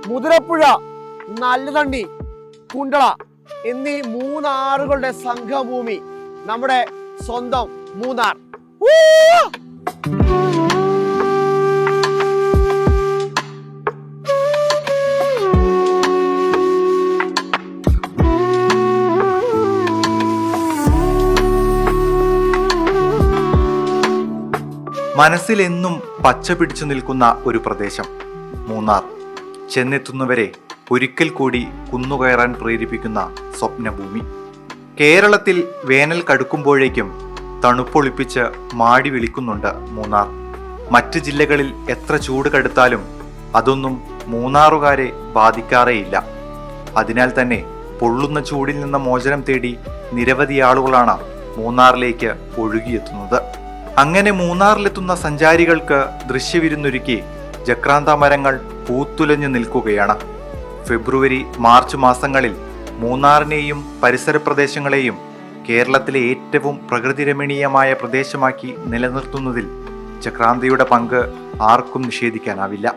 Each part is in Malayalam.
മുതിരപ്പുഴ, നല്ലതണ്ണി, കുണ്ടള എന്നീ 3 ആറുകളുടെ സംഗമഭൂമി നമ്മുടെ സ്വന്തം മൂന്നാർ. മനസ്സിലെന്നും പച്ച പിടിച്ചു നിൽക്കുന്ന ഒരു പ്രദേശം മൂന്നാർ. ചെന്നെത്തുന്നവരെ ഒരിക്കൽ കൂടി കുന്നുകയറാൻ പ്രേരിപ്പിക്കുന്ന സ്വപ്നഭൂമി. കേരളത്തിൽ വേനൽ കടുക്കുമ്പോഴേക്കും തണുപ്പൊളിപ്പിച്ച് മാടി വിളിക്കുന്നുണ്ട് മൂന്നാർ. മറ്റ് ജില്ലകളിൽ എത്ര ചൂട് കടുത്താലും അതൊന്നും മൂന്നാറുകാരെ ബാധിക്കാറേയില്ല. അതിനാൽ തന്നെ പൊള്ളുന്ന ചൂടിൽ നിന്ന് മോചനം തേടി നിരവധി ആളുകളാണ് മൂന്നാറിലേക്ക് ഒഴുകിയെത്തുന്നത്. അങ്ങനെ മൂന്നാറിലെത്തുന്ന സഞ്ചാരികൾക്ക് ദൃശ്യവിരുന്നൊരുക്കി ജക്രാന്ത മരങ്ങൾ പൂത്തുലഞ്ഞു നിൽക്കുകയാണ്. ഫെബ്രുവരി, മാർച്ച് മാസങ്ങളിൽ മൂന്നാറിനെയും പരിസര പ്രദേശങ്ങളെയും കേരളത്തിലെ ഏറ്റവും പ്രകൃതിരമണീയമായ പ്രദേശമാക്കി നിലനിർത്തുന്നതിൽ ജക്രാന്തയുടെ പങ്ക് ആർക്കും നിഷേധിക്കാനാവില്ല.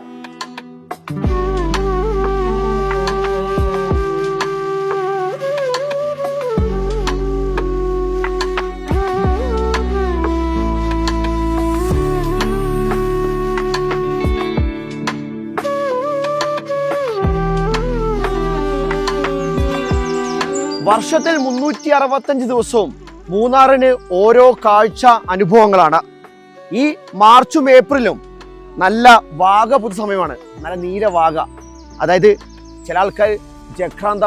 വർഷത്തിൽ 365 ദിവസവും മൂന്നാറിന് ഓരോ കാഴ്ച അനുഭവങ്ങളാണ്. ഈ മാർച്ചും ഏപ്രിലും നല്ല വാഗ പുതുസമയമാണ്, നല്ല നീലവാഗ. അതായത് ചില ആൾക്കാർ ജക്രാന്ത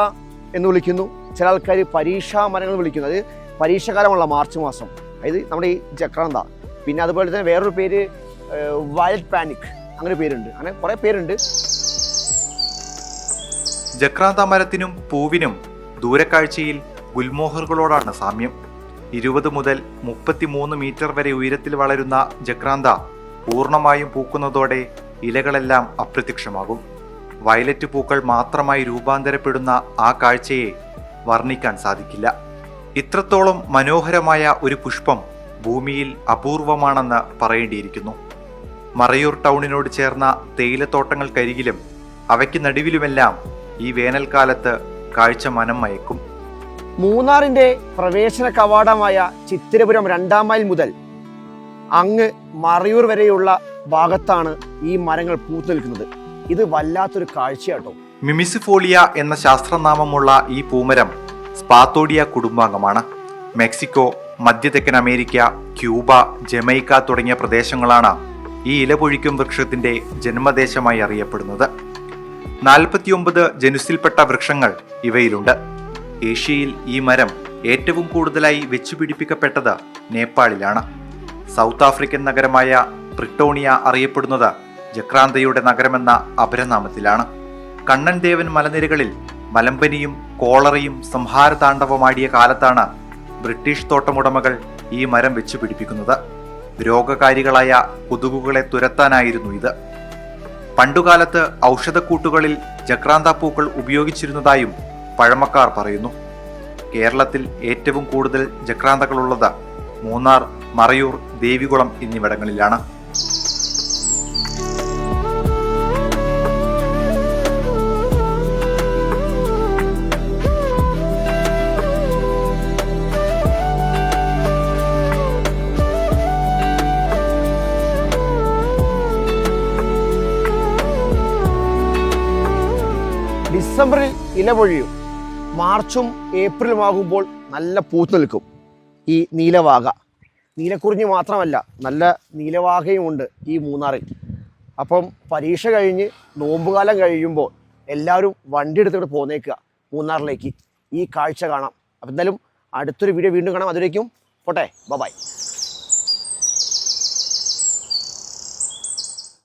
എന്ന് വിളിക്കുന്നു, ചില ആൾക്കാർ പരീക്ഷാ മരങ്ങൾ വിളിക്കുന്നു. അത് പരീക്ഷാകാലമുള്ള മാർച്ച് മാസം, അതായത് നമ്മുടെ ഈ ജക്രാന്ത. പിന്നെ അതുപോലെ തന്നെ വേറൊരു പേര് വൈൽഡ് പാനിക്, അങ്ങനെ പേരുണ്ട്, അങ്ങനെ കുറേ പേരുണ്ട്. ജക്രാന്ത മരത്തിനും പൂവിനും ദൂരക്കാഴ്ചയിൽ ഗുൽമോഹറുകളോടാണ് സാമ്യം. 20 മുതൽ 33 മീറ്റർ വരെ ഉയരത്തിൽ വളരുന്ന ജക്രാന്ത പൂർണ്ണമായും പൂക്കുന്നതോടെ ഇലകളെല്ലാം അപ്രത്യക്ഷമാകും. വയലറ്റ് പൂക്കൾ മാത്രമായി രൂപാന്തരപ്പെടുന്ന ആ കാഴ്ചയെ വർണ്ണിക്കാൻ സാധിക്കില്ല. ഇത്രത്തോളം മനോഹരമായ ഒരു പുഷ്പം ഭൂമിയിൽ അപൂർവമാണെന്ന് പറയേണ്ടിയിരിക്കുന്നു. മറയൂർ ടൗണിനോട് ചേർന്ന തേയിലത്തോട്ടങ്ങൾക്കരികിലും അവയ്ക്ക് നടുവിലുമെല്ലാം ഈ വേനൽക്കാലത്ത് കാഴ്ച മനം മയക്കും. മൂന്നാറിന്റെ പ്രവേശന കവാടമായ ചിത്തിരപുരം 2-ാം മൈൽ മുതൽ അങ്ങ് മറയൂർ വരെയുള്ള ഭാഗത്താണ് ഈ മരങ്ങൾ പൂത്തു നിൽക്കുന്നത്. ഇത് വല്ലാത്തൊരു കാഴ്ചയാട്ടോ. മിമിസിഫോളിയ എന്ന ശാസ്ത്രനാമമുള്ള ഈ Poomaram സ്പാത്തോഡിയ കുടുംബാംഗമാണ്. Mexico, മധ്യതെക്കൻ America, Cuba, Jamaica തുടങ്ങിയ പ്രദേശങ്ങളാണ് ഈ ഇലപൊഴിക്കും വൃക്ഷത്തിന്റെ ജന്മദേശമായി അറിയപ്പെടുന്നത്. 49 ജനുസിൽപ്പെട്ട വൃക്ഷങ്ങൾ ഇവയിലുണ്ട്. ഏഷ്യയിൽ ഈ മരം ഏറ്റവും കൂടുതലായി വെച്ചുപിടിപ്പിക്കപ്പെട്ടത് നേപ്പാളിലാണ്. സൗത്ത് ആഫ്രിക്കൻ നഗരമായ പ്രിട്ടോണിയ അറിയപ്പെടുന്നത് ജക്രാന്തയുടെ നഗരമെന്ന അപരനാമത്തിലാണ്. കണ്ണൻ ദേവൻ മലനിരകളിൽ മലമ്പനിയും കോളറയും സംഹാരതാണ്ഡവമാടിയ കാലത്താണ് ബ്രിട്ടീഷ് തോട്ടമുടമകൾ ഈ മരം വെച്ചുപിടിപ്പിക്കുന്നത്. രോഗകാരികളായ കൊതുകുകളെ തുരത്താനായിരുന്നു ഇത്. പണ്ടുകാലത്ത് ഔഷധക്കൂട്ടുകളിൽ ജക്രാന്ത പൂക്കൾ ഉപയോഗിച്ചിരുന്നതായും പഴമക്കാർ പറയുന്നു. കേരളത്തിൽ ഏറ്റവും കൂടുതൽ ജക്രാന്തകളുള്ളത് മൂന്നാർ, മറയൂർ, ദേവികുളം എന്നിവിടങ്ങളിലാണ്. ഡിസംബറിൽ ഇല പൊഴിയും, മാർച്ചും ഏപ്രിലും ആകുമ്പോൾ നല്ല പൂത്തു നിൽക്കും ഈ നീലവാഗ. നീലക്കുറിഞ്ഞി മാത്രമല്ല, നല്ല നീലവാഗയും ഉണ്ട് ഈ മൂന്നാറിൽ. അപ്പം പരീക്ഷ കഴിഞ്ഞ് നോമ്പുകാലം കഴിയുമ്പോൾ എല്ലാവരും വണ്ടി എടുത്തിട്ട് പോന്നേക്കുക മൂന്നാറിലേക്ക് ഈ കാഴ്ച കാണാം. അപ്പം എന്തായാലും അടുത്തൊരു വീഡിയോ വീണ്ടും കാണാം. അതിലേക്കും പോട്ടെ, ബൈ.